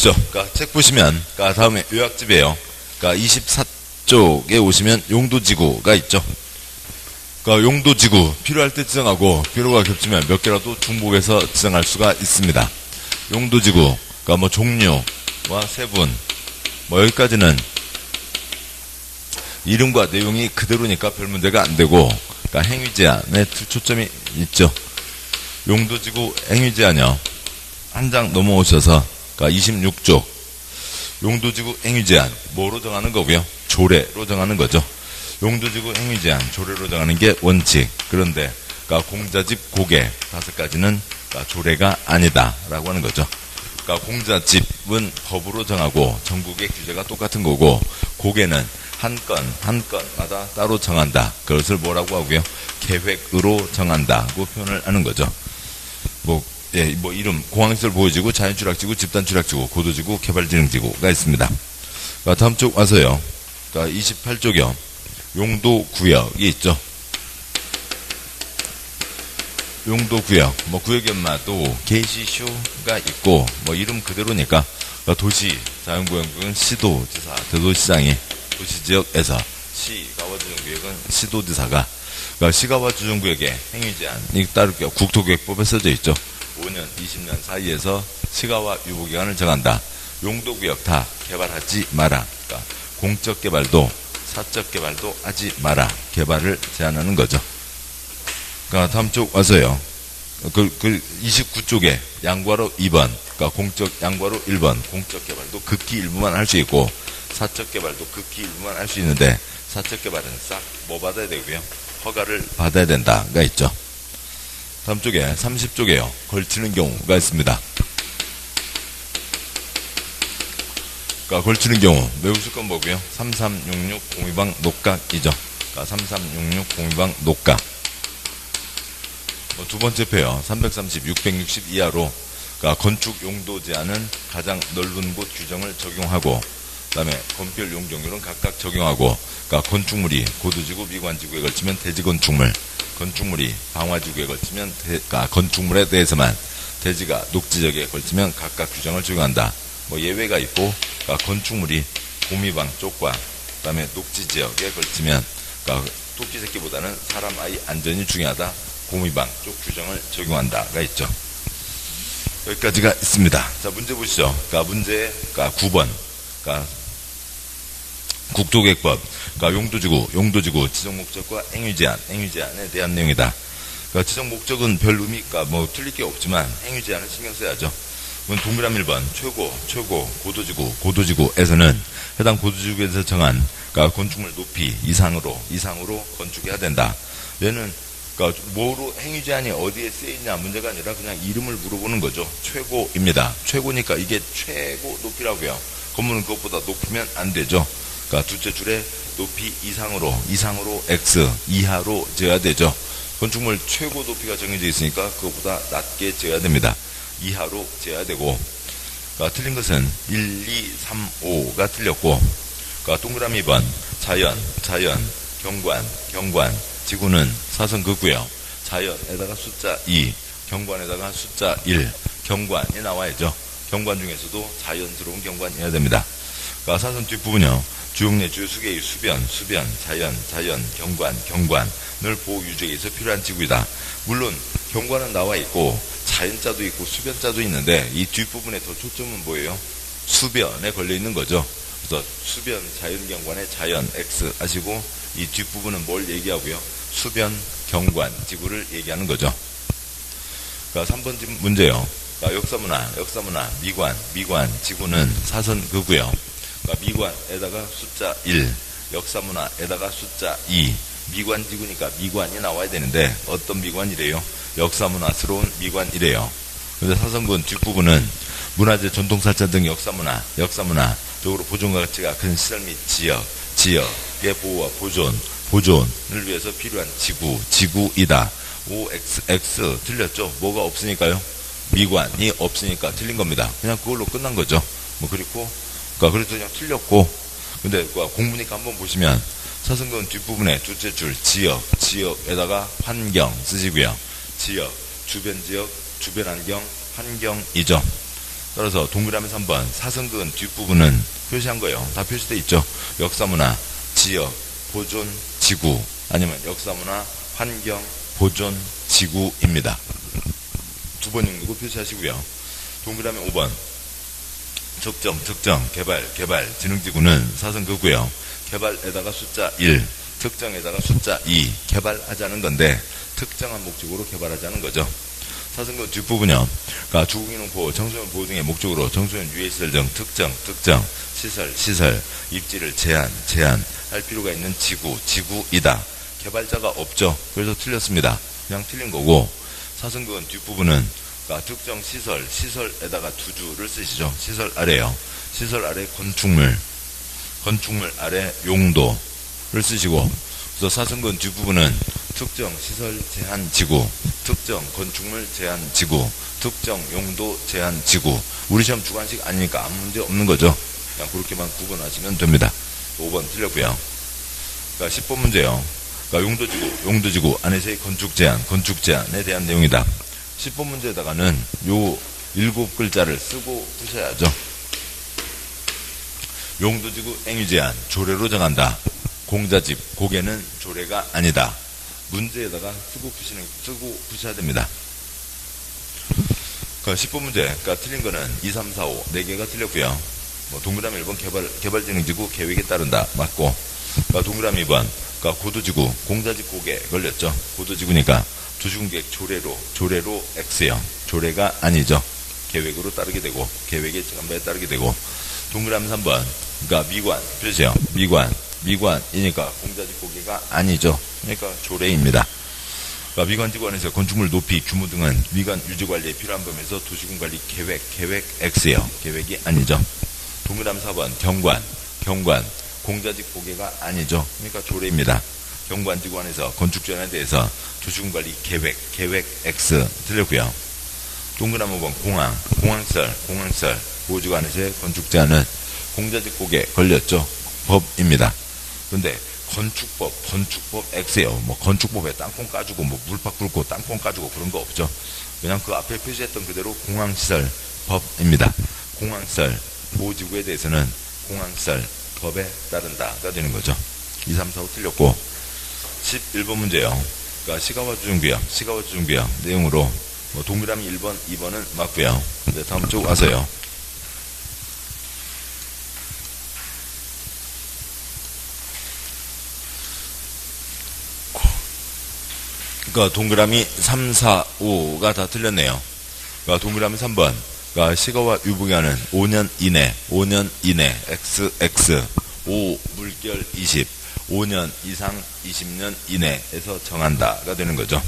보시죠. 그러니까 책 보시면, 그러니까 다음에 요약집이에요. 그러니까 24쪽에 오시면 용도지구가 있죠. 그러니까 용도지구, 필요할 때 지정하고, 필요가 겹치면 몇 개라도 중복해서 지정할 수가 있습니다. 용도지구, 그러니까 뭐 종류와 세분, 뭐 여기까지는 이름과 내용이 그대로니까 별 문제가 안 되고, 그러니까 행위제한에 초점이 있죠. 용도지구 행위제한이요. 한 장 넘어오셔서, 그러니까 26쪽. 용도지구 행위제한, 뭐로 정하는 거고요? 조례로 정하는 거죠. 용도지구 행위제한, 조례로 정하는 게 원칙. 그런데, 그러니까 공자집, 고개, 5가지는 그러니까 조례가 아니다라고 하는 거죠. 그러니까 공자집은 법으로 정하고 전국의 규제가 똑같은 거고, 고개는 한 건마다 따로 정한다. 그것을 뭐라고 하고요? 계획으로 정한다고 표현을 하는 거죠. 뭐 이름, 공항시설 보호지구, 자연취락지구, 집단취락지구, 고도지구, 개발진흥지구가 있습니다. 그러니까 다음 쪽 와서요. 그러니까 28쪽이요. 용도구역이 있죠. 용도구역, 뭐 구역이 엄마도 게시슈가 있고, 뭐 이름 그대로니까, 그러니까 도시, 자연구역은 시도지사, 대도시장이 도시지역에서, 시가와 주정구역은 시도지사가, 그러니까 시가와 주정구역의 행위제한이 따를 경우 국토계획법에 써져 있죠. 5년, 20년 사이에서 시가와 유보기간을 정한다. 용도구역 다 개발하지 마라. 그러니까 공적개발도 사적개발도 하지 마라. 개발을 제한하는 거죠. 그러니까 다음 쪽 와서요. 29쪽에 양과로 2번, 그러니까 공적 양과로 1번, 공적개발도 극히 일부만 할 수 있고, 사적개발도 극히 일부만 할 수 있는데, 사적개발은 싹 뭐 받아야 되고요? 허가를 받아야 된다가 있죠. 다음 쪽에 30쪽에요. 걸치는 경우가 있습니다. 그러니까 걸치는 경우 외우실 건 뭐고요? 3366 공유방 녹각이죠. 그러니까 3366 공유방 녹각. 두 번째 표요. 330, 660 이하로 그러니까 건축 용도 제한은 가장 넓은 곳 규정을 적용하고, 그 다음에 건별 용적률은 각각 적용하고, 그러니까 건축물이 고도지구, 미관지구에 걸치면 대지건축물, 건축물이 방화지구에 걸치면 그러니까 건축물에 대해서만, 대지가 녹지지역에 걸치면 각각 규정을 적용한다. 뭐 예외가 있고, 그러니까 건축물이 고미방 쪽과 그 다음에 녹지지역에 걸치면, 그러니까 토끼 새끼보다는 사람 아이 안전이 중요하다. 고미방 쪽 규정을 적용한다가 있죠. 여기까지가 있습니다. 자, 문제 보시죠. 그러니까 문제, 그러니까 9번. 그러니까 국토계획법, 그러니까 용도지구 지정 목적과 행위제한에 대한 내용이다. 그러니까 지정 목적은 별 의미가 뭐 틀릴 게 없지만 행위제한은 신경 써야죠. 그건 동그라미 1번 최고 고도지구에서는 해당 고도지구에서 정한 그러니까 건축물 높이 이상으로 건축해야 된다. 얘는 그러니까 뭐로 행위제한이 어디에 쓰여있냐 문제가 아니라 그냥 이름을 물어보는 거죠. 최고입니다. 최고니까 이게 최고 높이라고요. 건물은 그것보다 높으면 안 되죠. 그러니까 둘째 줄에 높이 이상으로 x 이하로 지어야 되죠. 건축물 최고 높이가 정해져 있으니까 그것보다 낮게 지어야 됩니다. 이하로 지어야 되고, 그러니까 틀린 것은 1, 2, 3, 5가 틀렸고, 그러니까 동그라미 2번 자연, 경관, 지구는 사선극구요. 자연에다가 숫자 2, 경관에다가 숫자 1, 경관이 나와야죠. 경관 중에서도 자연스러운 경관이어야 됩니다. 그러니까 사선 뒷부분이요. 주역내 주수계의 수변, 자연, 경관을 보호 유지에 있어 필요한 지구이다. 물론 경관은 나와 있고 자연자도 있고 수변자도 있는데 이 뒷부분에 더 초점은 뭐예요? 수변에 걸려 있는 거죠. 그래서 수변, 자연경관의 자연 X 하시고 이 뒷부분은 뭘 얘기하고요? 수변, 경관, 지구를 얘기하는 거죠. 그러니까 3번 문제요. 그러니까 역사문화, 미관, 지구는 사선극구요. 그러니까 미관에다가 숫자 1, 역사문화에다가 숫자 2, 미관지구니까 미관이 나와야 되는데 어떤 미관이래요? 역사문화스러운 미관이래요. 그런데 사선군 뒷부분은 문화재 전통살자 등 역사문화 적으로 보존 가치가 큰 시설 및 지역의 보호와 보존을 위해서 필요한 지구이다. OXX 틀렸죠? 뭐가 없으니까요? 미관이 없으니까 틀린 겁니다. 그냥 그걸로 끝난 거죠. 뭐 그리고 그래서 그냥 틀렸고, 근데 공부니까 한번 보시면 사선근 뒷부분에 둘째 줄 지역에다가 환경 쓰시고요. 지역, 주변 지역, 주변 환경, 환경이죠. 따라서 동그라미 3번 사선근 뒷부분은 표시한 거예요. 다 표시돼 있죠. 역사문화, 지역, 보존, 지구 아니면 역사문화, 환경, 보존, 지구입니다. 두 번 읽는 거 표시하시고요. 동그라미 5번 적정, 개발, 진흥지구는 사선그고요. 개발에다가 숫자 1, 특정에다가 숫자 2, 개발하자는 건데 특정한 목적으로 개발하자는 거죠. 사선그 뒷부분이요. 그러니까 주거기능보호, 청소년 보호 등의 목적으로 청소년 유해시설 등 특정, 시설, 입지를 제한할 필요가 있는 지구이다. 개발자가 없죠. 그래서 틀렸습니다. 그냥 틀린 거고, 사선그 뒷부분은 그러니까 특정 시설에다가 두 줄을 쓰시죠. 시설 아래요. 시설 아래 건축물 아래 용도를 쓰시고, 그래서 사선근 뒷부분은 특정 시설 제한 지구, 특정 건축물 제한 지구, 특정 용도 제한 지구. 우리 시험 주관식 아니니까 아무 문제 없는 거죠. 그냥 그렇게만 구분하시면 됩니다. 5번 틀렸고요. 그러니까 10번 문제요. 그러니까 용도지구 안에서의 건축 제한에 대한 내용이다. 10번 문제에다가는 요 7글자를 쓰고 푸셔야죠. 용도지구 앵유 제한, 조례로 정한다. 공자집, 고개는 조례가 아니다. 문제에다가 쓰고 푸셔야 됩니다. 그러니까 10번 문제, 그러니까 틀린 거는 2, 3, 4, 5, 4개가 틀렸고요. 뭐 동그라미 1번 개발진흥지구 계획에 따른다. 맞고. 그러니까 동그라미 2번, 그러니까 고도지구, 공자집 고개 걸렸죠. 고도지구니까 도시공계획 조례로 X요. 조례가 아니죠. 계획으로 따르게 되고, 계획의 지간바에 따르게 되고. 동그라미 3번, 그러니까 미관, 표시요. 미관이니까 공자집 고개가 아니죠. 그러니까 조례입니다. 그러니까 미관지구 안에서 건축물 높이, 규모 등은 미관 유지관리에 필요한 범위에서 도시군관리 계획 X요. 계획이 아니죠. 동그라미 4번, 경관, 공자집 고개가 아니죠. 그러니까 조례입니다. 경관지구 안에서 건축 제한에 대해서 도시군관리 계획 X 틀렸고요. 동그라미 5번, 공항시설, 보호지구 안에서의 건축 제한은 공자집 고개 걸렸죠. 법입니다. 근데 건축법 X예요. 뭐 건축법에 땅콩 까주고 뭐 물팍 뚫고 땅콩 까주고 그런 거 없죠. 그냥 그 앞에 표시했던 그대로 공항시설 법입니다. 공항시설 보호지구에 대해서는 공항시설 법에 따른다가 되는 거죠. 2, 3, 4, 5 틀렸고 11번 문제요. 그러니까 시가와 주중구역 내용으로 뭐 동그라미 1번, 2번은 맞고요. 네, 다음 쪽 와서요. 그러니까 동그라미 3, 4, 5가 다 틀렸네요. 그러니까 동그라미 3번. 그러니까 시가와 유보기한은 5년 이내, XX, 5, 물결 20, 5년 이상 20년 이내에서 정한다가 되는 거죠.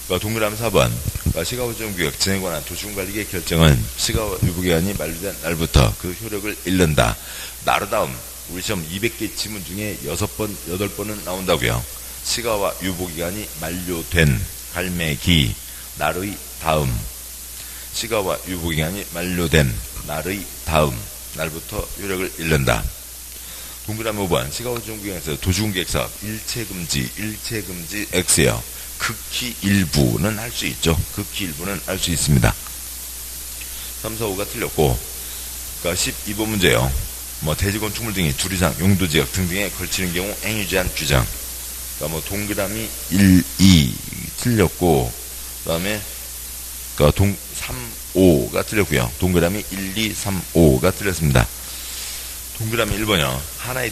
그러니까 동그라미 4번. 그러니까 시가후정구역 진행에 관한 도시군관리계획 결정은 시가와 유보기한이 만료된 날부터 그 효력을 잃는다. 나르다움. 우리 시험 200개 지문 중에 6번, 8번은 나온다고요. 시가와 유보기간이 만료된 갈매기 날의 다음, 시가와 유보기간이 만료된 날의 다음 날부터 효력을 잃는다. 동그라미 5번 시가와 주정구역에서 도시군계획사업 일체금지 X예요. 극히 일부는 할 수 있죠. 극히 일부는 할 수 있습니다. 3, 4, 5가 틀렸고, 그러니까 12번 문제요. 뭐 대지건축물 등이 둘 이상 용도지역 등등에 걸치는 경우 행위제한 규정. 그러니까 뭐 동그라미 1, 2 틀렸고, 그 다음에 그러니까 3, 5가 틀렸고요. 동그라미 1, 2, 3, 5가 틀렸습니다. 동그라미 1번이요. 하나의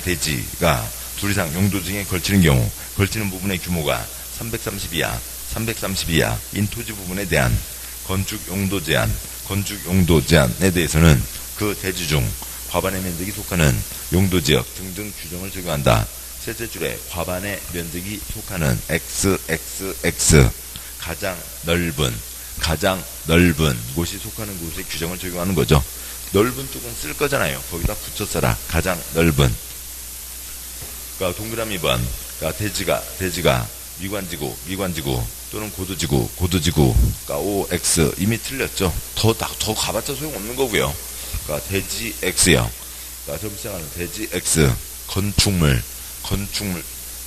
대지가 둘 이상 용도 등에 걸치는 경우 걸치는 부분의 규모가 330 이하인 토지 부분에 대한 건축 용도 제한에 대해서는 그 대지 중 과반의 면적이 속하는 용도지역 등등 규정을 적용한다. 셋째 줄에 과반의 면적이 속하는 XXX 가장 넓은 곳이 속하는 곳의 규정을 적용하는 거죠. 넓은 쪽은 쓸 거잖아요. 거기다 붙여 써라. 가장 넓은. 그러니까 동그라미 2번. 그러니까 대지가 미관지구 또는 고도지구. 그러니까 OX 이미 틀렸죠. 더 가봤자 소용없는 거고요. 그러니까 대지 X요. 그러니까 처음 시작하는 대지 X. 건축물.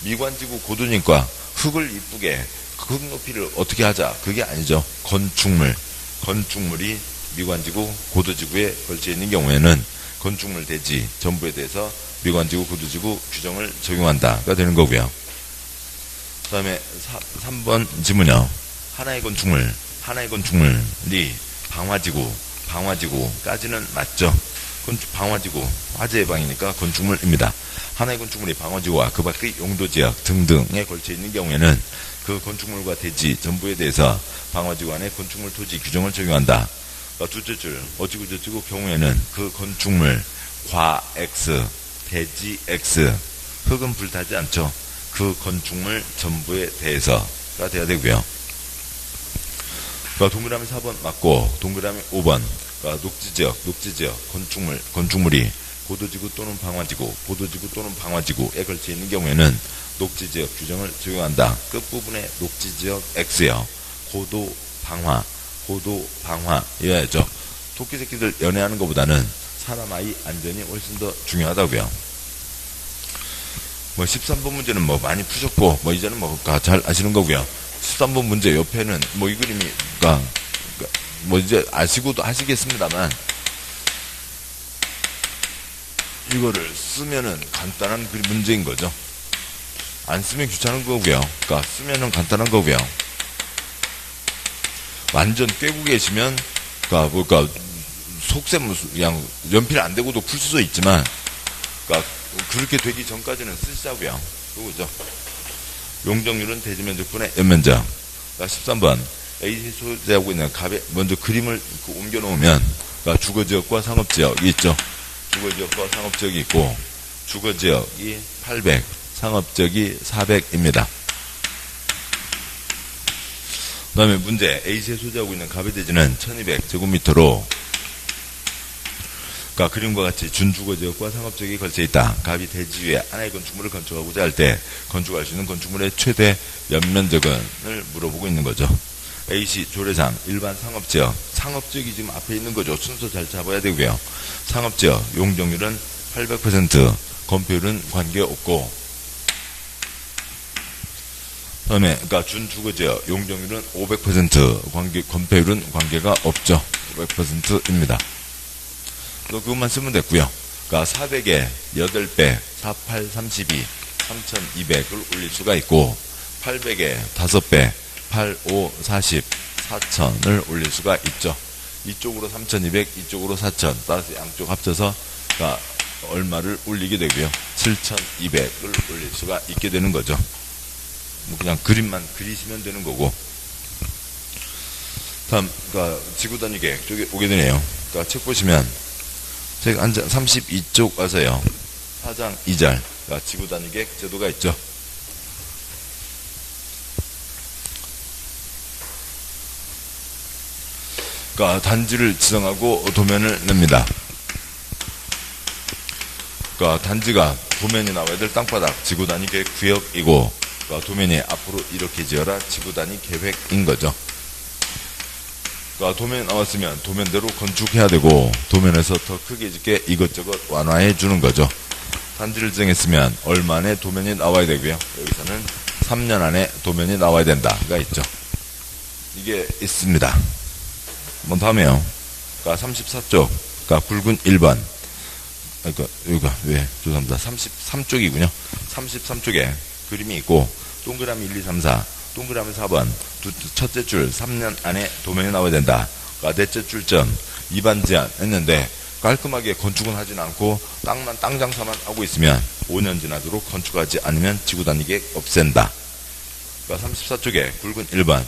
미관지구 고도니까 흙을 이쁘게 흙 높이를 어떻게 하자. 그게 아니죠. 건축물이 미관지구, 고도지구에 걸쳐 있는 경우에는 건축물 대지 전부에 대해서 미관지구, 고도지구 규정을 적용한다가 되는 거고요. 그 다음에 3번 지문요. 하나의 건축물이 방화지구까지는 맞죠. 방화지구, 화재 예방이니까 건축물입니다. 하나의 건축물이 방화지구와 그 밖의 용도지역 등등에 걸쳐 있는 경우에는 그 건축물과 대지 전부에 대해서 방화지구 안에 건축물 토지 규정을 적용한다. 그러니까 둘째 줄 어찌고 경우에는 그 건축물 과 X, 대지 X, 흙은 불타지 않죠. 그 건축물 전부에 대해서가 돼야 되고요. 그러니까 동그라미 4번 맞고 동그라미 5번 그러니까 녹지지역 건축물이 고도지구 또는 방화지구에 걸쳐 있는 경우에는 녹지지역 규정을 적용한다. 끝부분에 녹지지역 X요. 고도 방화여야죠. 토끼 새끼들 연애하는 것보다는 사람 아이 안전이 훨씬 더 중요하다고요. 13번 문제는 많이 푸셨고 이제는 잘 아시는 거고요. 13번 문제 옆에는 이 그림이 이제 아시고도 하시겠습니다만 이거를 쓰면은 간단한 문제인 거죠. 안 쓰면 귀찮은 거고요. 그러니까 쓰면은 간단한 거고요. 완전 꿰고 계시면 속셈 그냥 연필 안 대고도 풀 수도 있지만 그렇게 되기 전까지는 쓰시자고요. 그거죠. 용적률은 대지 면적분의 연면적. 13번 A 소재하고 있는 갑에 먼저 그림을 옮겨 놓으면 주거지역과 상업지역이 있죠. 주거지역과 상업지역이 있고 주거지역이 800, 상업지역이 400입니다. 그 다음에 문제 A시에 소재하고 있는 갑의 대지는 1200제곱미터로 그림과 같이 준주거지역과 상업지역이 걸쳐 있다. 갑이 대지 위에 하나의 건축물을 건축하고자 할 때 건축할 수 있는 건축물의 최대 연면적을 물어보고 있는 거죠. A시 조례상 일반 상업지역이 지금 앞에 있는 거죠. 순서 잘 잡아야 되고요. 상업지역 용적률은 800%, 건폐율은 관계없고 그다음에 준주거지역 용적률은 500%, 건폐율은 관계가 없죠. 500%입니다. 그것만 쓰면 됐고요. 400에 8배, 48, 32, 3200을 올릴 수가 있고 800에 5배, 85, 40, 4000을 올릴 수가 있죠. 이쪽으로 3200, 이쪽으로 4000 따라서 양쪽 합쳐서 얼마를 올리게 되고요. 7200을 올릴 수가 있게 되는 거죠. 그냥 그림만 그리시면 되는 거고. 다음 지구단위 계획 쪽에 오게 되네요. 책 보시면 책 32쪽 와서요. 4장 2절 지구단위 계획 제도가 있죠. 단지를 지정하고 도면을 냅니다. 단지가 도면이 나와야 될 땅바닥 지구단위 계획 구역이고 도면이 앞으로 이렇게 지어라 지구단위 계획인 거죠. 도면이 나왔으면 도면대로 건축해야 되고 도면에서 더 크게 짓게 이것저것 완화해 주는 거죠. 단지를 정했으면 얼마 안에 도면이 나와야 되고요. 여기서는 3년 안에 도면이 나와야 된다가 있죠. 이게 있습니다. 다음에요. 34쪽 굵은 1번 여기가 죄송합니다. 33쪽이군요. 33쪽에 그림이 있고 동그라미 1, 2, 3, 4 동그라미 4번 첫째 줄 3년 안에 도면이 나와야 된다. 넷째 줄점 2반 제한 했는데 깔끔하게 건축은 하진 않고 땅 장사만 하고 있으면 5년 지나도록 건축하지 않으면 지구단위 계획 없앤다. 34쪽에 굵은 1번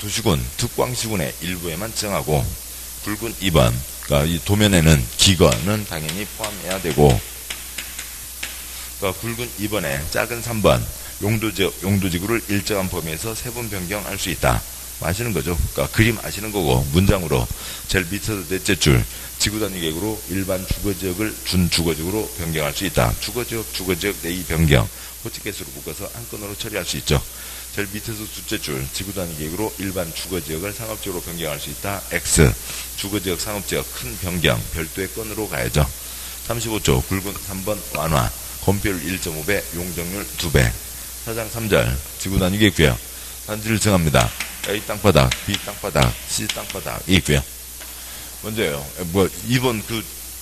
도시군, 특광시군의 일부에만 지정하고 굵은 2번 이 도면에는 기건은 당연히 포함해야 되고 굵은 2번에 작은 3번 용도지구를 일정한 범위에서 세분 변경할 수 있다. 아시는 거죠? 그림 아시는 거고 문장으로 제일 밑에서 넷째 줄 지구단위 계획으로 일반 주거지역을 준주거지역으로 변경할 수 있다. 주거지역 내의 변경 호치케이스로 묶어서 한 건으로 처리할 수 있죠. 제일 밑에서 둘째 줄 지구단위 계획으로 일반 주거지역을 상업지역으로 변경할 수 있다. X 주거지역 상업지역 큰 변경 별도의 건으로 가야죠. 35조 굵은 3번 완화 건폐율 1.5배 용적률 2배 4장 3절 지구단위 먼저요. 2번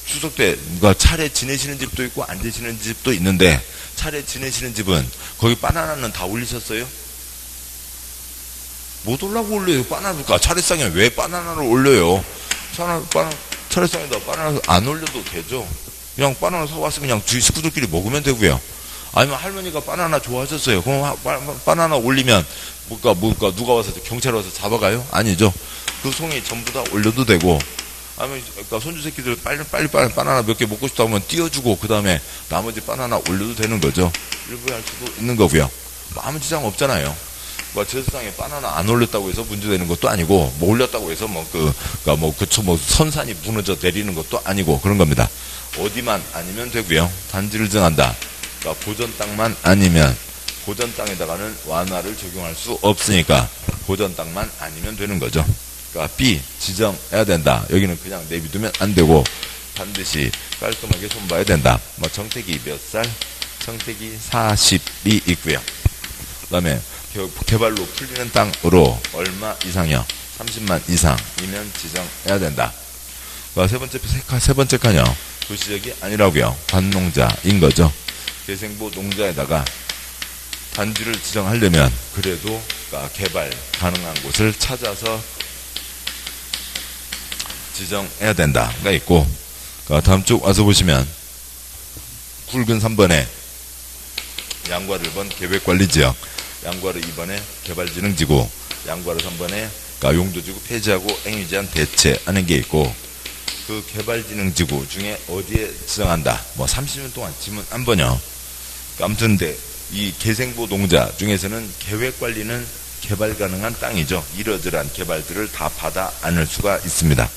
추석 때 차례 지내시는 집도 있고 안 지내시는 집도 있는데, 차례 지내시는 집은 거기 바나나는 다 올리셨어요? 못 올라고 올려요. 바나나가 차례상에 왜 바나나를 올려요? 차례상에다 바나나 안 올려도 되죠. 그냥 바나나 사왔으면 그냥 주위 식구들끼리 먹으면 되고요. 아니면 할머니가 바나나 좋아하셨어요. 그럼 바나나 올리면 누가 와서 경찰 와서 잡아가요? 아니죠. 그 송이 전부 다 올려도 되고, 아니면 손주 새끼들 빨리 바나나 몇 개 먹고 싶다 하면 띄워주고 그 다음에 나머지 바나나 올려도 되는 거죠. 일부러 할 수도 있는 거고요. 아무 지장 없잖아요. 제사상에 바나나 안 올렸다고 해서 문제되는 것도 아니고, 올렸다고 해서 선산이 무너져 내리는 것도 아니고 그런 겁니다. 어디만 아니면 되고요. 단지를 정한다. 고전 땅만 아니면, 고전 땅에다가는 완화를 적용할 수 없으니까 고전 땅만 아니면 되는 거죠. B 지정해야 된다. 여기는 그냥 내비두면 안 되고 반드시 깔끔하게 손봐야 된다. 정택이 몇 살? 정택이 40이 있고요. 그 다음에 개발로 풀리는 땅으로 얼마 이상이요? 30만 이상이면 지정해야 된다. 세 번째 칸이요. 도시적이 아니라고요. 반농자인 거죠. 개생부 농자에다가 단지를 지정하려면 그래도 개발 가능한 곳을 찾아서 지정해야 된다가 있고, 다음 쭉 와서 보시면 굵은 3번에 양과를 1번 계획관리지역, 양과를 2번에 개발진흥지구, 양과를 3번에 용도지구 폐지하고 행위제한 대체하는 게 있고, 그 개발진흥지구 중에 어디에 지정한다. 30년 동안 지문 한 번요. 아무튼 이 개생부 농자 중에서는 계획관리는 개발 가능한 땅이죠. 이러저러한 개발들을 다 받아 안을 수가 있습니다.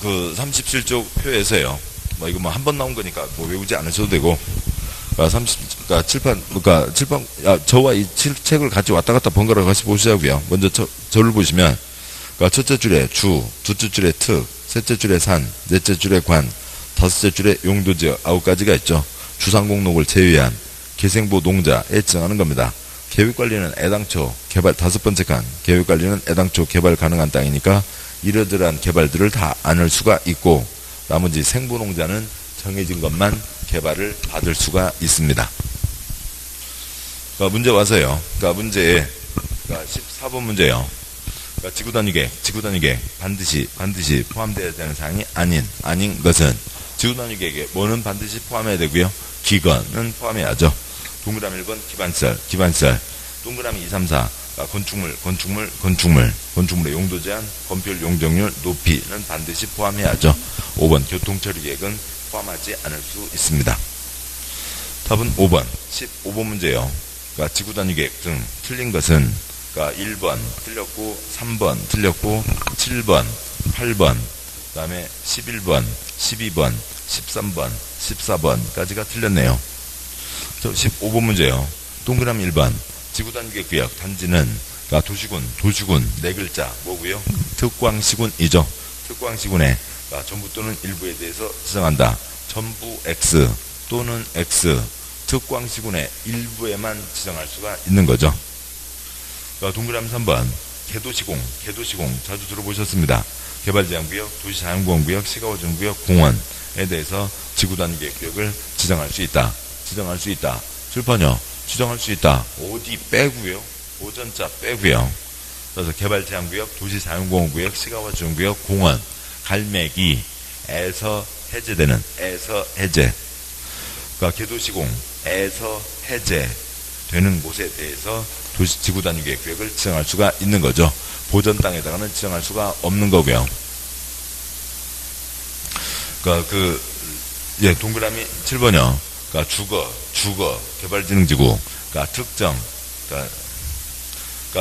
37쪽 표에서요. 이거 한 번 나온 거니까 외우지 않으셔도 되고, 칠판, 저와 이 책을 같이 왔다 갔다 번갈아 같이 보시자고요. 먼저 저를 보시면, 첫째 줄에 주, 둘째 줄에 특, 셋째 줄에 산, 넷째 줄에 관, 다섯째 줄에 용도지역 9가지가 있죠. 주상공록을 제외한 개생부 농자에 지정하는 겁니다. 계획관리는 애당초 개발, 5번째 칸, 계획관리는 애당초 개발 가능한 땅이니까 이러저러한 개발들을 다 안을 수가 있고, 나머지 생부농자는 정해진 것만 개발을 받을 수가 있습니다. 문제 와서요. 문제에 14번 문제요. 지구단위계획 반드시 포함되어야 되는 사항이 아닌 것은, 지구단위계획에 뭐는 반드시 포함해야 되고요. 기건은 포함해야죠. 동그라미 1번 기반설, 동그라미 2, 3, 4 건축물의 용도 제한, 건폐율 용적률 높이는 반드시 포함해야죠. 5번 교통처리계획은 포함하지 않을 수 있습니다. 답은 5번 15번 문제요. 지구단위계획 등 틀린 것은 1번 틀렸고, 3번 틀렸고, 7번, 8번, 그 다음에 11번, 12번, 13번, 14번까지가 틀렸네요. 15번 문제요. 동그라미 1번 지구단위계획 구역 단지는 도시군 4글자 뭐고요? 특광시군이죠. 특광시군에 전부 또는 일부에 대해서 지정한다. 전부 X 또는 X, 특광시군의 일부에만 지정할 수가 있는 거죠. 동그라미 3번 개도시공 자주 들어보셨습니다. 개발제한구역, 도시자연보건구역, 시가보존구역, 공원에 대해서 지구단위계획 구역을 지정할 수 있다. 출판요. 지정할 수 있다. 어디 빼고요? 오전자 빼고요. 그래서 개발제한구역, 도시자연보건구역, 시가보존구역, 공원, 갈매기에서 해제되는 해제. 개도시공에서 해제되는 곳에 대해서 지구단위계획 구역을 지정할 수가 있는 거죠. 보전 땅에다가는 지정할 수가 없는 거고요. 동그라미 7번이요. 주거, 개발진흥지구, 특정,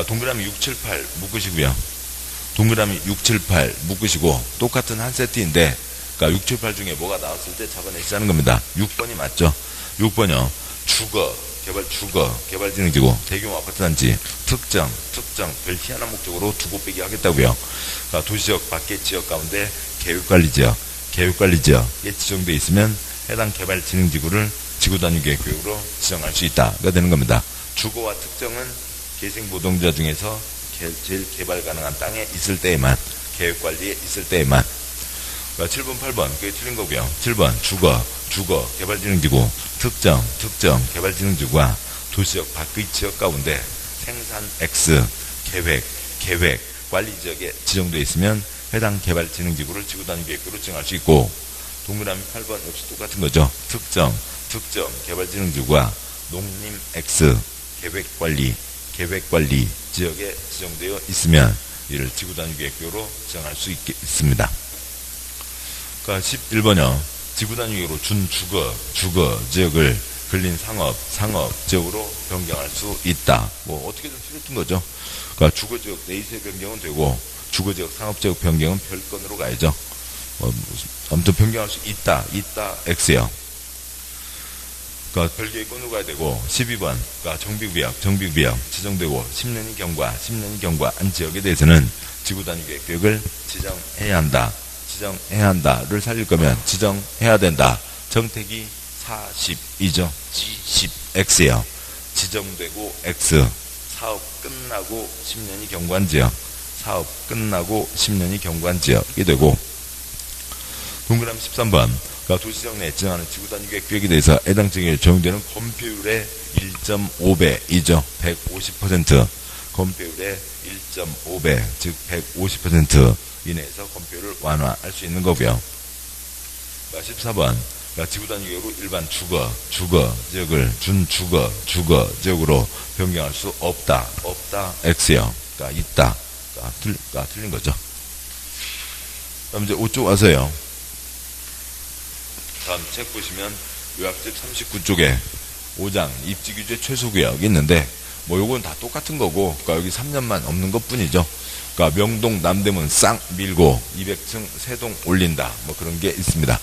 동그라미 6, 7, 8 묶으시고요. 동그라미 6, 7, 8 묶으시고, 똑같은 한 세트인데, 6, 7, 8 중에 뭐가 나왔을 때 잡아내시자는 겁니다. 6번이 맞죠? 6번이요. 개발진흥지구, 대규모 아파트단지, 특정, 별 희한한 목적으로 두고 빼기 하겠다고요. 도시지역 밖의 지역 가운데 계획관리지역에 지정되어 있으면 해당 개발진흥지구를 지구단위계획구역으로 지정할 수 있다가 되는 겁니다. 주거와 특정은 개생부동자 중에서 제일 개발 가능한 땅에 있을 때에만 계획관리에 있을 때에만. 그러니까 7번, 8번 그게 틀린 거고요. 7번 주거, 개발진흥지구, 특정, 개발진흥지구가 도시적 밖의 지역 가운데 생산 X, 계획, 관리지역에 지정되어 있으면 해당 개발진흥지구를 지구단위 계획도로 지정할 수 있고, 동그라미 8번 역시 똑같은 거죠. 특정, 개발진흥지구가 농림 X, 계획관리 지역에 지정되어 있으면 이를 지구단위 계획도로 지정할 수 있습니다. 그러니까 11번요. 지구단위 계획으로 준 주거 지역을 근린 상업 지역으로 변경할 수 있다. 뭐 어떻게든 틀렸던 거죠. 그러니까 주거지역 내에서의 변경은 되고 주거지역 상업지역 변경은 별건으로 가야죠. 아무튼 변경할 수 있다 X요. 그러니까 별개의 건으로 가야 되고, 12번 그러니까 정비구역 지정되고 10년이 경과한 지역에 대해서는 지구단위 계획을 지정해야 한다를 살릴 거면 지정해야 된다. 정택이 40이죠. G10X요. 지정되고 X. 사업 끝나고 10년이 경과한 지역이 되고, 동그라미 13번 그러니까 도시지역 내에 지정하는 지구단위 계획 구역에 대해서 해당 지역에 적용되는 건폐율의 1.5배이죠. 150%. 건폐율의 1.5배, 즉 150% 이내에서 건폐율을 완화할 수 있는 거고요. 14번 그러니까 지구단위 계획으로 일반 주거 지역을 준 주거 지역으로 변경할 수 없다 X요. 그러니까 있다. 그러니까 틀린 거죠. 그럼 이제 5쪽 와서요. 다음 책 보시면 요약집 39쪽에 5장 입지규제 최소구역이 있는데, 뭐 요건 다 똑같은 거고, 그러니까 여기 3년만 없는 것 뿐이죠. 그러니까 명동 남대문 쌍 밀고 200층 세동 올린다, 뭐 그런 게 있습니다.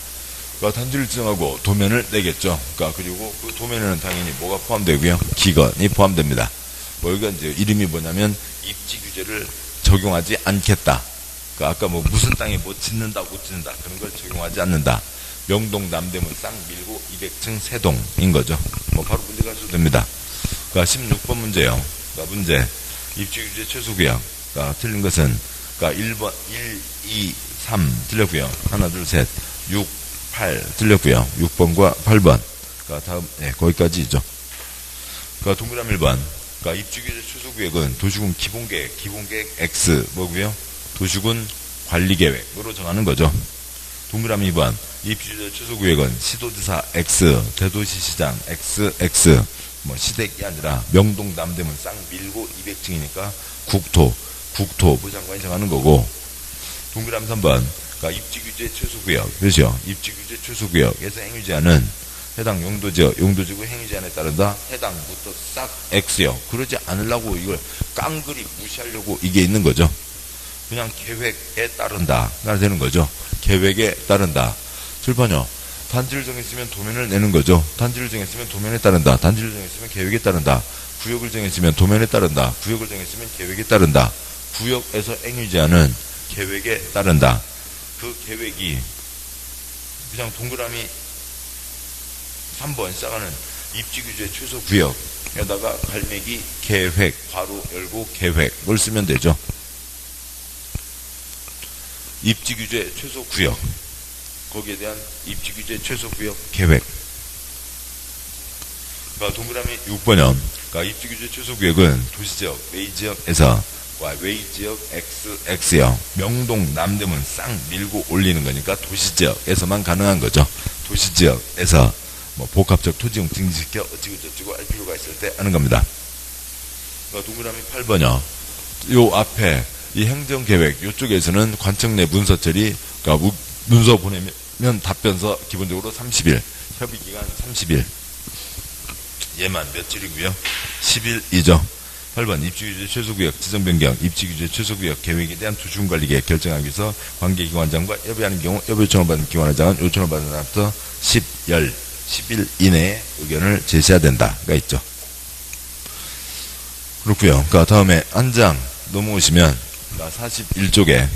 그러니까 단지를 지정하고 도면을 내겠죠. 그러니까 그리고 그 도면에는 당연히 뭐가 포함되고요, 기건이 포함됩니다. 뭐 여기가 이제 이름이 뭐냐면 입지규제를 적용하지 않겠다. 그러니까 아까 뭐 무슨 땅에 뭐 짓는다 못 짓는다 그런 걸 적용하지 않는다. 명동 남대문 쌍 밀고 200층 세동인 거죠. 뭐 바로 문제 가셔도 됩니다. 그러니까 16번 문제요. 그러니까 문제 입지규제 최소구역. 그러니까 틀린 것은 그러니까 1번 1, 2, 3 틀렸고요. 하나 둘 셋 6, 8 틀렸고요. 6번과 8번. 그러니까 다음 거기까지죠. 그러니까 동그라미 1번. 그러니까 입지규제 최소구역은 도시군 기본계획 X 뭐고요? 도시군 관리계획으로 정하는 거죠. 동그라미 2번. 입지규제 최소구역은 시도지사 X, 대도시시장 XX, 뭐 시댁이 아니라 명동 남대문 쌍 밀고 200층이니까 국토부 장관이 정하는 거고. 동그라미 3번. 그러니까 입지규제 최소구역, 그렇죠? 입지규제 최소구역에서 행위제한은 해당 용도지구 행위제한에 따른다. 해당부터 싹 X요. 그러지 않으려고 이걸 깡그리 무시하려고 이게 있는 거죠. 그냥 계획에 따른다가 되는 거죠. 계획에 따른다. 7번요. 단지를 정했으면 도면을 내는 거죠. 단지를 정했으면 도면에 따른다. 단지를 정했으면 계획에 따른다. 구역을 정했으면 도면에 따른다. 구역을 정했으면 계획에 따른다. 구역에서 행위제한은 계획에 따른다. 그 계획이 그냥 동그라미 3번 시작하는 입지규제 최소구역에다가 갈매기 계획 괄호 열고 계획을 쓰면 되죠. 입지규제 최소구역, 거기에 대한 입지규제 최소구역 계획. 그러니까 동그라미 6번형. 그러니까 입지규제 최소구역은 도시지역, 웨이지역에서 웨이지역 XX, 명동 남대문 쌍 밀고 올리는 거니까 도시지역에서만 가능한 거죠. 도시지역에서 뭐 복합적 토지용 등지시켜 어찌고저찌고 할 필요가 있을 때 하는 겁니다. 그러니까 동그라미 8번형. 요 앞에 이 행정계획 요쪽에서는 관청 내 문서 처리, 그러니까 문서 보내면 답변서 기본적으로 30일, 협의기간 30일. 얘만 며칠이고요. 10일이죠. 8번 입지규제 최소구역 지정변경, 입지규제 최소구역 계획에 대한 도시군관리계획 결정하기 위해서 관계기관장과 협의하는 경우 협의 요청을 받은 기관장은 요청을 받은 날부터 10일 이내에 의견을 제시해야 된다가 있죠. 그렇고요. 그러니까 다음에 한 장 넘어오시면 41쪽에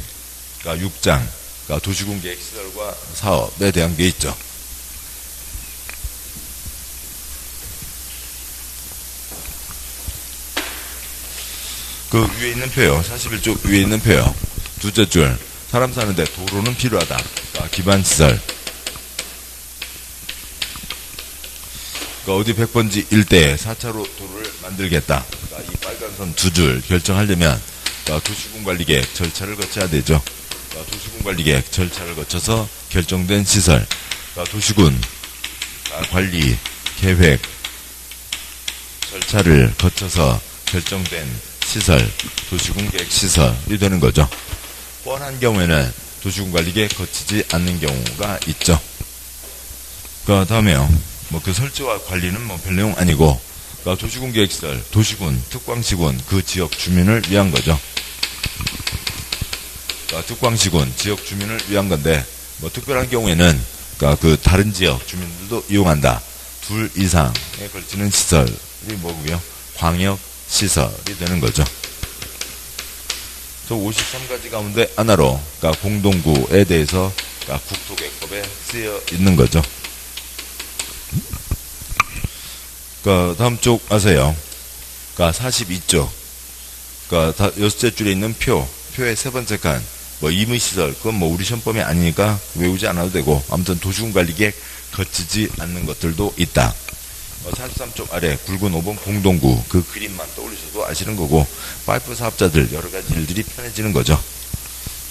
6장 도시군 계획 시설과 사업에 대한 게 있죠. 그 위에 있는 표요. 41쪽 위에 있는 표요. 둘째 줄, 사람 사는데 도로는 필요하다. 기반시설. 어디 100번지 일대에 4차로 도로를 만들겠다. 이 빨간 선 두 줄 결정하려면 도시군관리계획 절차를 거쳐야 되죠. 도시군관리계획 절차를 거쳐서 결정된 시설, 도시군 관리 계획 절차를 거쳐서 결정된 시설, 도시군계획 시설이 되는 거죠. 뻔한 경우에는 도시군관리계획 거치지 않는 경우가 있죠. 그 다음에요. 그 설치와 관리는 별 내용 아니고, 도시군계획시설, 도시군, 특광시군, 그 지역 주민을 위한 거죠. 특광시군, 지역 주민을 위한 건데, 특별한 경우에는, 그 다른 지역 주민들도 이용한다. 둘 이상에 걸치는 시설이 뭐고요? 광역시설이 되는 거죠. 저 53가지 가운데 하나로, 공동구에 대해서, 국토개혁법에 쓰여 있는 거죠. 다음 쪽 아세요. 42쪽. 여섯째 줄에 있는 표의 세 번째 칸. 임의시설. 그건 우리 시험범위 아니니까 외우지 않아도 되고, 아무튼 도시군관리계획 거치지 않는 것들도 있다. 43쪽 아래 굵은 5번 공동구. 그 그림만 떠올리셔도 아시는 거고, 파이프 사업자들 여러 가지 일들이 편해지는 거죠.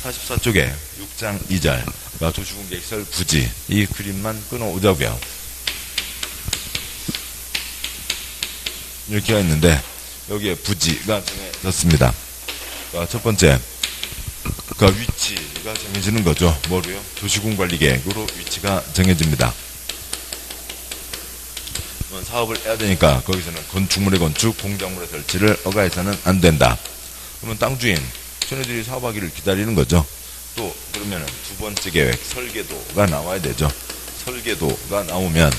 44쪽에 6장 2절. 도시군계획시설 부지. 이 그림만 끊어오자고요. 이렇게가 있는데 여기에 부지가 정해졌습니다. 첫 번째, 위치가 정해지는 거죠. 뭐로요? 도시군관리계획으로 위치가 정해집니다. 사업을 해야 되니까 거기서는 건축물의 건축, 공작물의 설치를 허가해서는 안 된다. 그러면 땅 주인, 쟤네들이 사업하기를 기다리는 거죠. 또 그러면은 두 번째 계획, 설계도가 나와야 되죠. 설계도가 나오면,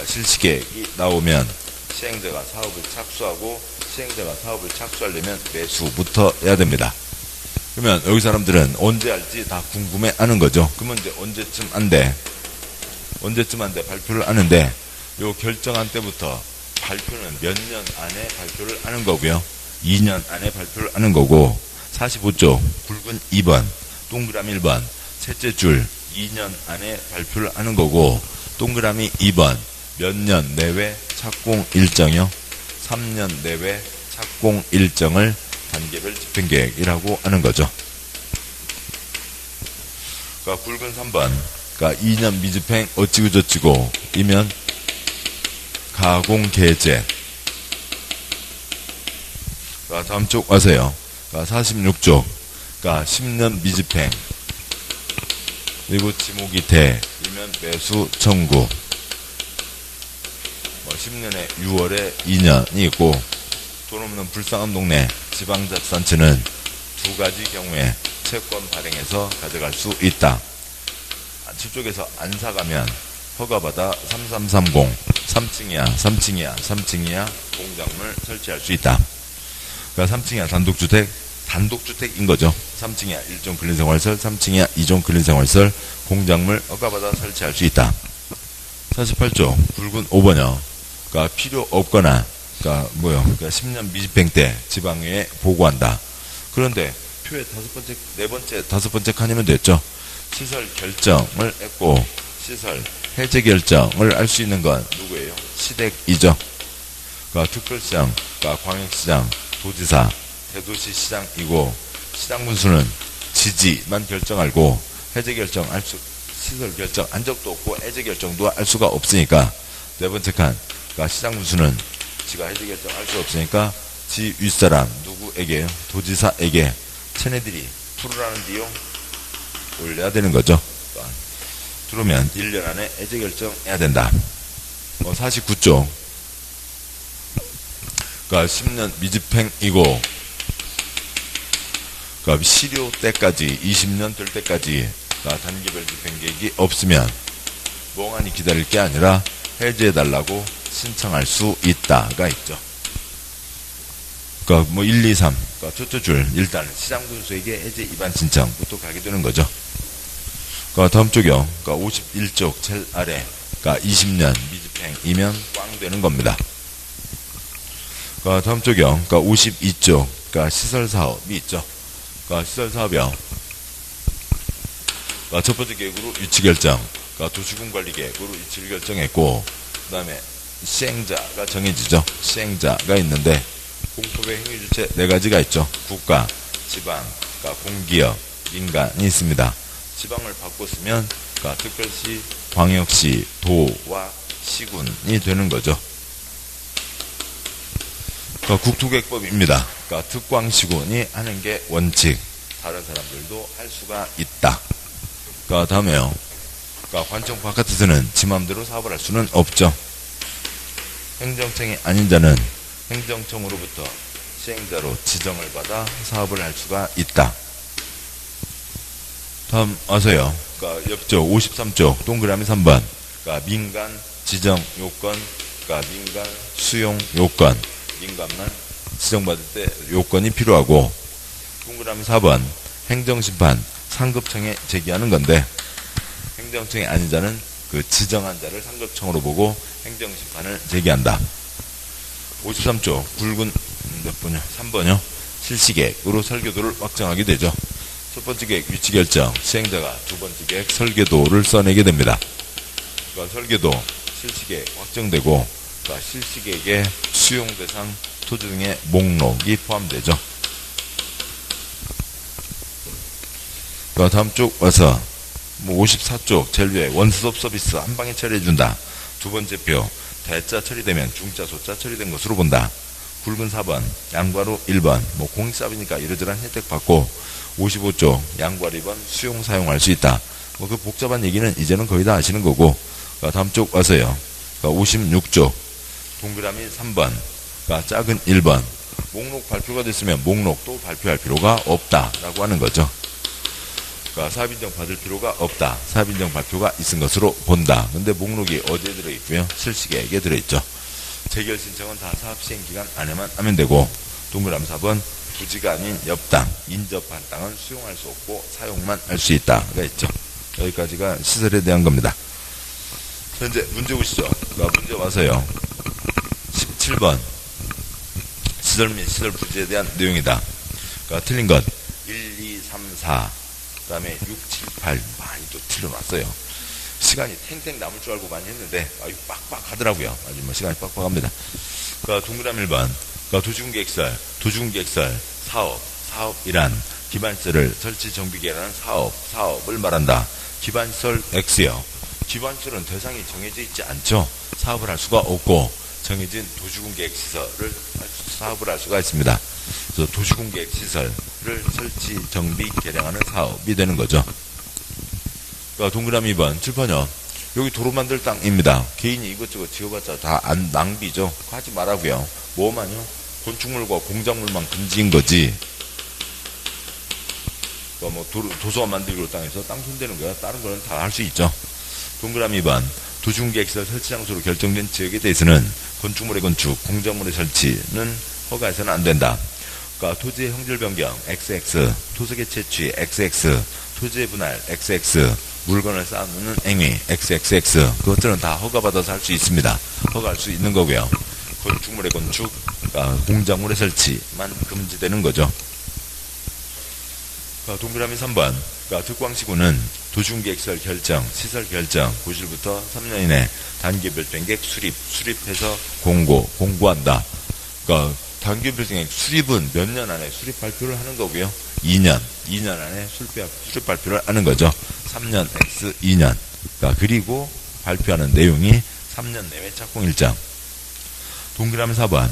실시계획이 나오면 시행자가 사업을 착수하고, 시행자가 사업을 착수하려면 매수부터 해야 됩니다. 그러면 여기 사람들은 언제 할지 다 궁금해 하는 거죠. 그러면 이제 언제쯤 한대 발표를 하는데, 요 결정한 때부터 발표는 몇 년 안에 발표를 하는 거고요. 2년 안에 발표를 하는 거고, 45쪽 굵은 2번, 동그라미 1번, 셋째 줄 2년 안에 발표를 하는 거고, 동그라미 2번, 몇 년 내외 착공 일정이요. 3년 내외 착공 일정을 단계별 집행계획이라고 하는 거죠. 굵은 3번, 2년 미집행 어찌고저찌고 이면 가공계획. 다음 쪽 아세요. 46쪽, 10년 미집행 그리고 지목이 이면 매수 청구. 10년에 6월에 2년이 있고, 돈 없는 불쌍한 동네 지방자치단체는 두 가지 경우에 채권 발행해서 가져갈 수 있다. 저쪽에서 안 사가면 허가받아 3330 3층 이하 공작물 설치할 수 있다. 3층 이하 단독주택인 거죠. 3층 이하 1종 근린생활시설, 3층 이하 2종 근린생활시설 공작물 허가받아 설치할 수 있다. 48조 굵은 5번이요. 필요 없거나, 10년 미집행 때 지방의회에 보고한다. 그런데 표의 다섯 번째 칸이면 됐죠. 시설 결정을 했고, 시설 해제 결정을 할 수 있는 건 누구예요? 시댁이죠. 특별시장, 광역시장, 도지사, 대도시시장이고, 시장 군수는 지지만 결정하고, 해제 결정 시설 결정 한 적도 없고, 해제 결정도 할 수가 없으니까, 네 번째 칸, 시장 군수는 지가 해제 결정할 수 없으니까 지 윗사람 누구에게요? 도지사에게 쟤네들이 풀으라는데요 올려야 되는 거죠. 들어오면 1년 안에 해제 결정해야 된다. 49조 10년 미집행이고, 실효 때까지 20년 될 때까지 단계별 집행계획이 없으면 멍하니 기다릴 게 아니라 해제해달라고 신청할 수 있다가 있죠. 1, 2, 3. 첫째 줄, 일단 시장군수에게 해제 위반 신청부터 가게 되는 거죠. 다음 쪽이요. 51쪽 제일 아래. 20년 미집행이면 꽝 되는 겁니다. 다음 쪽이요. 52쪽. 시설사업이 있죠. 시설사업이요. 첫 번째 계획으로 위치 결정, 도시군 관리 계획으로 위치를 결정했고, 그 다음에 시행자가 정해지죠. 시행자가 있는데, 공법의 행위 주체 4가지가 있죠. 국가, 지방, 공기업, 민간이 있습니다. 지방을 바꿨으면, 특별시, 광역시, 도와 시군이 되는 거죠. 국토계획법입니다. 특광시군이 하는 게 원칙. 다른 사람들도 할 수가 있다. 다음에요. 관청 바깥에서는 지 맘대로 사업을 할 수는 없죠. 행정청이 아닌 자는 행정청으로부터 시행자로 지정을 받아 사업을 할 수가 있다. 다음 와서요. 옆쪽 53쪽 동그라미 3번. 민간 지정 요건, 민간 수용 요건. 민간만 지정받을 때 요건이 필요하고, 동그라미 4번 행정심판 상급청에 제기하는 건데, 행정청이 아닌 자는 그 지정한 자를 상급청으로 보고 행정심판을 제기한다. 53쪽 굵은 몇 번이요? 3번이요. 실시계획으로 설계도를 확정하게 되죠. 첫 번째 계획 위치 결정, 시행자가 두 번째 계획 설계도를 써내게 됩니다. 설계도 실시계획 확정되고, 실시계획의 수용대상 토지 등의 목록이 포함되죠. 다음 쪽 와서 54쪽 제일 위에 원스톱 서비스 한방에 처리해준다. 두 번째 표 대자 처리되면 중자 소자 처리된 것으로 본다. 굵은 4번 양과로 1번 공익사업이니까 이러저러한 혜택 받고, 55쪽 양과로 2번 수용 사용할 수 있다. 그 복잡한 얘기는 이제는 거의 다 아시는 거고, 다음 쪽 와서요. 56쪽 동그라미 3번 작은 1번 목록 발표가 됐으면 목록도 발표할 필요가 없다라고 하는 거죠. 사업인정 받을 필요가 없다. 사업인정 발표가 있은 것으로 본다. 근데 목록이 어디에 들어있고요? 실시계획에 들어있죠. 재결 신청은 다 사업시행기간 안에만 하면 되고, 동그라미 4번 부지가 아닌 옆땅, 인접한 땅은 수용할 수 없고 사용만 할 수 있다가 있죠. 여기까지가 시설에 대한 겁니다. 현재 문제 보시죠. 문제 와서요. 17번 시설 및 시설 부지에 대한 내용이다. 틀린 것 1, 2, 3, 4 그 다음에 6, 7, 8 많이 또 틀려놨어요. 시간이 탱탱 남을 줄 알고 많이 했는데 빡빡하더라고요. 아주 시간이 빡빡합니다. 동그라미 1번 도시군계획설 사업이란 기반시설을 설치 정비계획하는 사업을 말한다. 기반시설 X요. 기반시설은 대상이 정해져 있지 않죠. 사업을 할 수가 없고, 정해진 도시군계획시설을 사업을 할 수가 있습니다. 그래서 도시군계획시설을 설치, 정비, 개량하는 사업이 되는 거죠. 동그라미 2번 칠판요. 여기 도로 만들 땅입니다. 개인이 이것저것 지어봤자 다 낭비죠. 하지 말라고요. 뭐만요? 건축물과 공작물만 금지인 거지. 도서관 만들기로 땅에서 땅 손대는 거야. 다른 거는 다 할 수 있죠. 동그라미 2번 도시군계획시설 설치 장소로 결정된 지역에 대해서는 건축물의 건축, 공작물의 설치는 허가해서는 안 된다. 토지의 형질 변경 XX, 토색의 채취 XX, 토지의 분할 XX, 물건을 쌓아놓는 행위 XXX, 그것들은 다 허가받아서 할 수 있습니다. 허가할 수 있는 거고요. 건축물의 건축, 공작물의 설치만 금지되는 거죠. 동그라미 3번 특광시군은 도시군계획시설 결정, 시설 결정, 고실부터 3년 이내 단계별 변객 수립해서 공고한다. 단계별 변객 수립은 몇 년 안에 수립 발표를 하는 거고요. 2년 안에 수립 발표를 하는 거죠. 3년 X 2년. 그리고 발표하는 내용이 3년 내외 착공일정. 동그라미 4번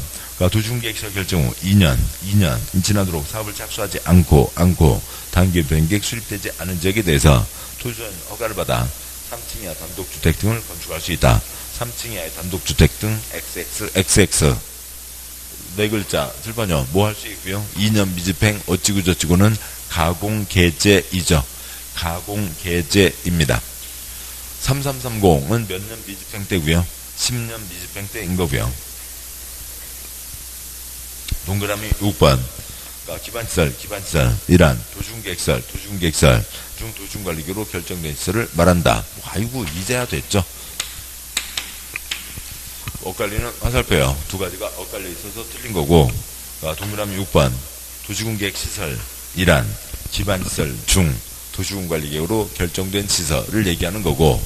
도시군계획시설 결정 후 2년 지나도록 사업을 착수하지 않고 단계 변객 수립되지 않은 지역에 대해서 토지원 허가를 받아 3층 이하 단독주택 등을 건축할 수 있다. 3층 이하의 단독주택 등 XX 네 글자 칠판요. 뭐 할 수 있고요. 2년 미집행 어찌고저찌고는 가공계제이죠. 가공계제입니다. 3330은 몇 년 미집행 때고요. 10년 미집행 때인 거고요. 동그라미 6번 기반시설 이란 도시군계획설 중 도시군관리계로 결정된 시설을 말한다. 아이고 이제야 됐죠. 엇갈리는 화살표요. 두 가지가 엇갈려 있어서 틀린 거고, 동그라미 6번 도시군계획시설 이란 기반시설 중 도시군관리계획으로 결정된 시설을 얘기하는 거고,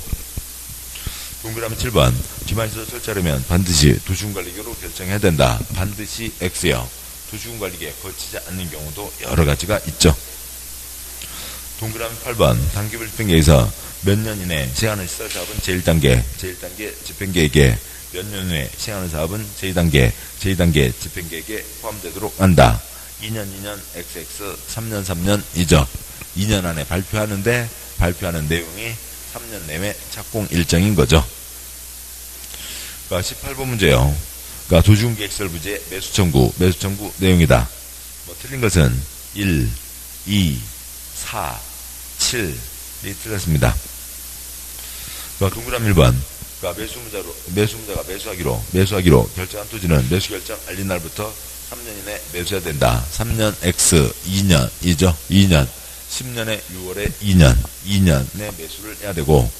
동그라미 7번 기반시설 설치하려면 반드시 도시군관리계획으로 결정해야 된다. 반드시 X요. 도시군관리계획 거치지 않는 경우도 여러 가지가 있죠. 동그라미 8번 단계별 집행계획에서 몇 년 이내 시행하는 시설 사업은 제1단계 집행계획에, 몇 년 후에 시행하는 사업은 제2단계 집행계획에 포함되도록 한다. 2년 XX, 3년 이죠. 2년 안에 발표하는데 발표하는 내용이 3년 내외 착공 일정인 거죠. 그러니까 18번 문제요. 그러니까 도시군계획시설 부지의 매수 청구 내용이다. 뭐 틀린 것은 1, 2, 4, 7이 틀렸습니다. 그러니까 동그라미 1번. 그러니까 매수무자가 매수하기로 결정한 토지는 매수 결정 알린 날부터 3년 이내 매수해야 된다. 3년 X, 2년이죠. 2년. 10년에 6월에 2년에 매수를 해야 되고,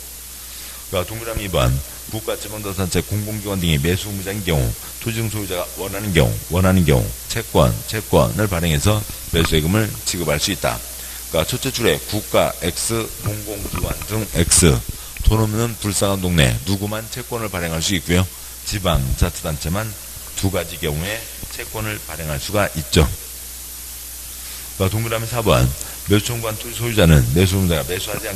그러니까 동그라미 2번. 국가지방자치단체 공공기관 등이 매수 의무자인 경우, 토지등 소유자가 원하는 경우 채권을 발행해서 매수예금을 지급할 수 있다. 그러니까 첫째 줄에 국가 X, 공공기관 등 X, 돈 없는 불쌍한 동네 누구만 채권을 발행할 수 있고요. 지방자치단체만 두 가지 경우에 채권을 발행할 수가 있죠. 그러니까 동그라미 4번. 매수 청구한 토지 소유자는 매수 의무자가 매수하지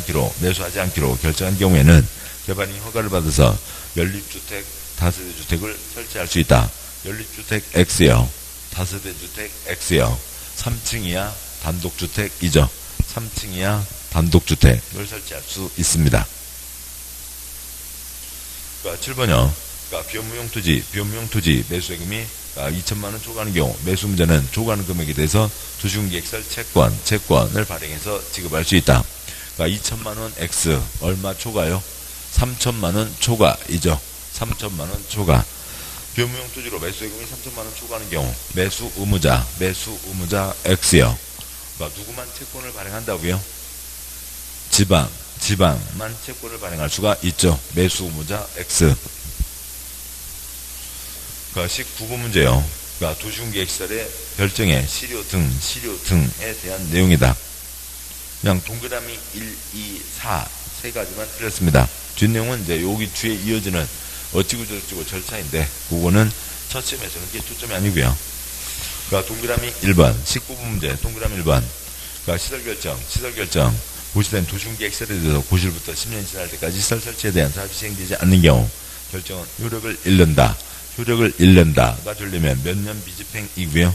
않기로 결정한 경우에는 개발인이 허가를 받아서 연립주택, 다세대주택을 설치할 수 있다. 연립주택 X요. 다세대주택 X요. 3층 이하 단독주택이죠. 3층 이하 단독주택을 설치할 수 있습니다. 그러니까 7번요. 그러니까 비용무용 토지 매수예금이 2천만원 초과하는 경우 매수 의무자는 초과하는 금액에 대해서 도시군계획시설 채권을 발행해서 지급할 수 있다. 그러니까 2천만원 X 얼마 초과요? 3천만원 초과이죠. 3천만원 초과. 비용무용 토지로 매수예금이 3천만원 초과하는 경우 매수 의무자 X요. 그러니까 누구만 채권을 발행한다고요? 지방만 채권을 발행할 수가 있죠. 매수 의무자 X. 그러니까 19번 문제요. 그러니까 도시군계획시설의 별정의 시료 등에 대한 내용이다. 그냥 동그라미 1, 2, 4 세 가지만 틀렸습니다. 뒷내용은 이제 여기 뒤에 이어지는 어찌고 저찌고 절차인데, 그거는 첫 시험에서는 그게 초점이 아니고요. 그러니까 동그라미 1번, 19번 문제, 동그라미 1번. 그러니까 시설 결정. 고시된 도시군계획시설에 대해서 고실부터 10년 지날 때까지 시설 설치에 대한 사업이 시행되지 않는 경우 결정은 효력을 잃는다가 되려면 몇 년 미집행이고요.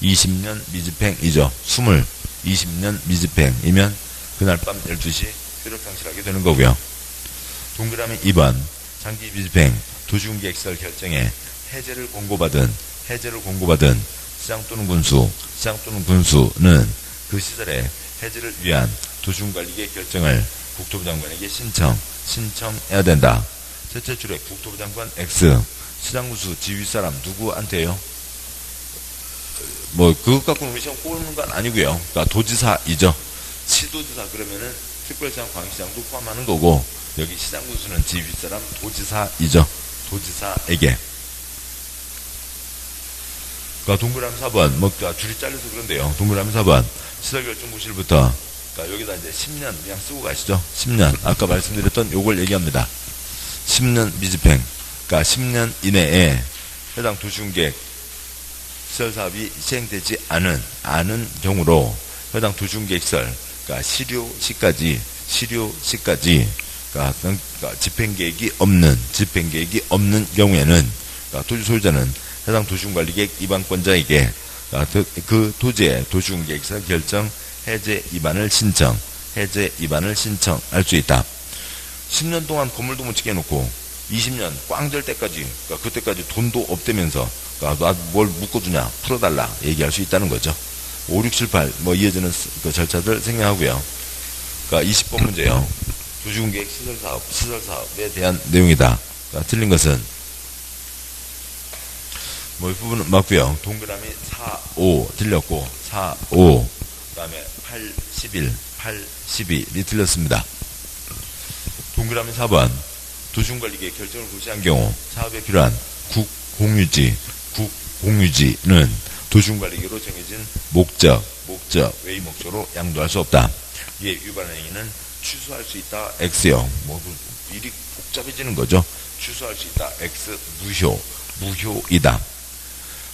20년 미집행이죠. 20년 미집행이면 그날 밤 12시 효력상실하게 되는 거고요. 동그라미 2번. 장기 미집행 도시군계획시설 결정에 해제를 공고받은 시장 또는 군수는 그 시설의 해제를 위한 도시군관리계획 결정을 국토부 장관에게 신청해야 된다. 셋째 줄에 국토부 장관 X, 시장군수 지휘사람 누구한테요? 뭐 그것 갖고는 우리 시험 꼬는 건 아니고요. 그러니까 도지사이죠. 시도지사 그러면은 특별시장, 광역시장도 포함하는 거고, 여기 시장군수는 지휘사람 도지사이죠. 도지사에게. 그러니까 동그라미 4번, 뭐 줄이 잘려서 그런데요. 동그라미 4번. 시설결정고실부터, 그러니까 여기다 이제 10년 그냥 쓰고 가시죠. 10년. 아까 말씀드렸던 요걸 얘기합니다. 10년 미집행. 그러니까 10년 이내에 해당 도시군계획 시설사업이 시행되지 않은 경우로 해당 도시군계획시설, 그러니까 시료시까지, 그러니까 집행계획이 없는 경우에는, 그러니까 토지 소유자는 해당 도시군관리계획 위반권자에게 그 토지의 도시군계획시설 결정 해제 위반을 신청할 수 있다. 10년 동안 건물도 못 짓게 해놓고 20년 꽝 될 때까지, 그러니까 그때까지 돈도 없대면서, 그러니까 나 뭘 묶어두냐, 풀어달라 얘기할 수 있다는 거죠. 5, 6, 7, 8 뭐 이어지는 그 절차들 생략하고요. 그러니까 20번 문제요. 도시군계획 시설사업에 대한 내용이다. 그러니까 틀린 것은 뭐 이 부분은 맞고요. 동그라미 4, 5 틀렸고, 4, 5 그 다음에 8, 11, 8, 12이 틀렸습니다. 동그라미 4번. 도시군관리계획 결정을 고시한 경우 사업에 필요한 국공유지는 도시군관리계획으로 정해진 목적, 외의 목적으로 양도할 수 없다. 이에 위반한 행위는 취소할 수 있다 X요. 뭐 일이 복잡해지는 거죠. 취소할 수 있다 X 무효이다.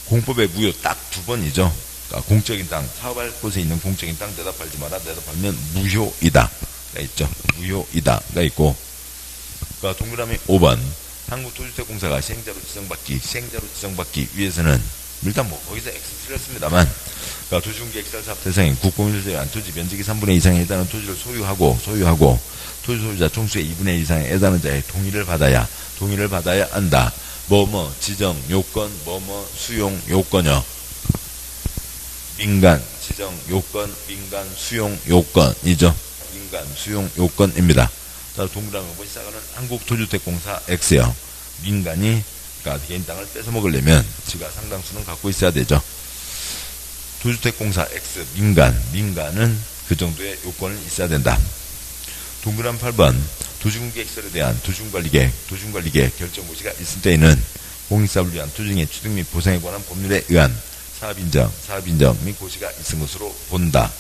공법의 무효 딱 두 번이죠. 그러니까 공적인 땅, 사업할 곳에 있는 공적인 땅 대답하지 마라. 대답하면 무효이다 가 있죠. 무효이다가 있고, 그러니까 동그라미 5번 한국토주택공사가 시행자로 지정받기 위해서는 일단 뭐 거기서 X 틀렸습니다만, 그러니까 도시공개엑스탈 사업 대상인 국공유소유에 대한 토지 면적이 3분의 2 이상에 해당하는 토지를 소유하고 토지 소유자 총수의 2분의 1 이상에 해당하는 자의 동의를 받아야 한다. 뭐뭐 지정 요건 뭐뭐 수용 요건요. 민간 지정 요건 민간 수용 요건이죠. 민간 수용 요건입니다. 자, 동그라미 5번 시작하는 한국토주택공사 X요. 민간이 그러니까 개인 땅을 뺏어 먹으려면 지가 상당수는 갖고 있어야 되죠. 도주택공사 X 민간은 그 정도의 요건은 있어야 된다. 동그라미 8번 도시공개시설에 대한 도시공관리계획 결정고시가 있을 때에는 공익사업을 위한 토지의 취득 및 보상에 관한 법률에 의한 사업인정 및 고시가 있은 것으로 본다.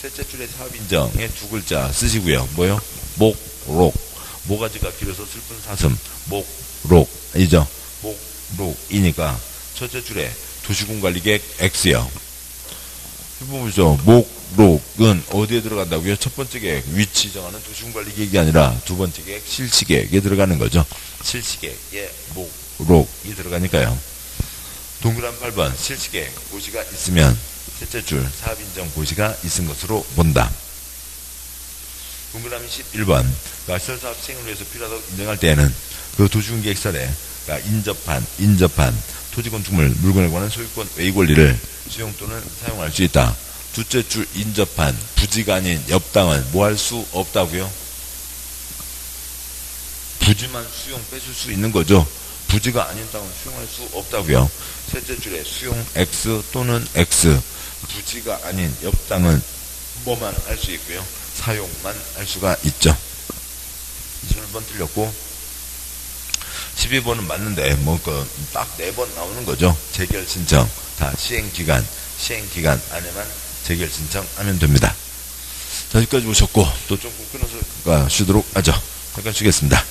셋째 줄에 사업인정의 두 글자 쓰시고요. 뭐요? 목록. 모가지가 길어서 슬픈 사슴. 목록이죠. 목록이니까 첫째 줄에 도시공관리계획 X요. 보죠. 목록은 어디에 들어간다고요? 첫 번째 계획 위치 정하는 도시공관리계획이 아니라 두 번째 계획 실시계획에 들어가는 거죠. 실시계획에 목록이 들어가니까요. 동그라미 8번 실시계획 고시가 있으면 셋째 줄 사업인정 고시가 있은 것으로 본다. 동그라미 11번 그러니까 시설사업 시행을 위해서 필요하다고 인정할 때에는 그 도시공개시설에 그러니까 인접한 토지건축물 물건에 관한 소유권 외의 권리를 수용 또는 사용할 수 있다. 둘째 줄 인접한 부지가 아닌 옆 땅은 뭐 할 수 없다고요? 부지만 수용 뺏을 수 있는 거죠. 부지가 아닌 땅은 수용할 수 없다고요. 셋째 줄에 수용 X 또는 X 부지가 아닌 옆 땅은 뭐만 할 수 있고요. 사용만 할 수가 있죠. 21번 틀렸고 12번은 맞는데 뭐 딱 4번 나오는 거죠. 재결 신청 다 시행기간 안에만 재결 신청하면 됩니다. 자, 여기까지 오셨고 또 좀 끊어서 쉬도록 하죠. 잠깐 쉬겠습니다.